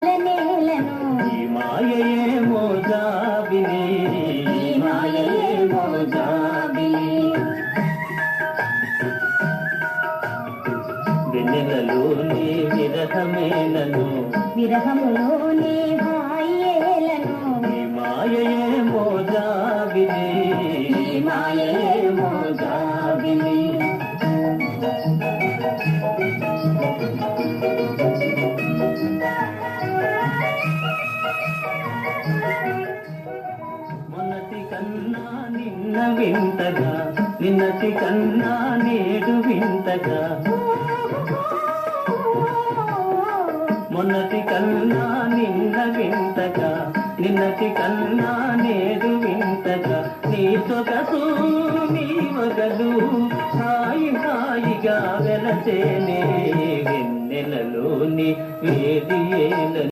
నేలను ఈ మాయయేమో జాబిలి, ఈ మాయేమో జాబిలి. వెన్నెలలోని విరహమేలను, విరహములోని హాయేలను ఈ మాయయేమో జాబిలి, ఈ మాయేమో జాబిలి. మొన్నటి కన్నా నిన్న వింతగా, నిన్నటి కన్నా నేడు వింతగా, మొన్నటి కన్నా నిన్న వింతగా, నిన్నటి కన్నా నేడు వింతగా, నీ సొగసు నీ వగలు హాయి హాయిగా వెలసేనే వెన్నెలలోని వేదియేల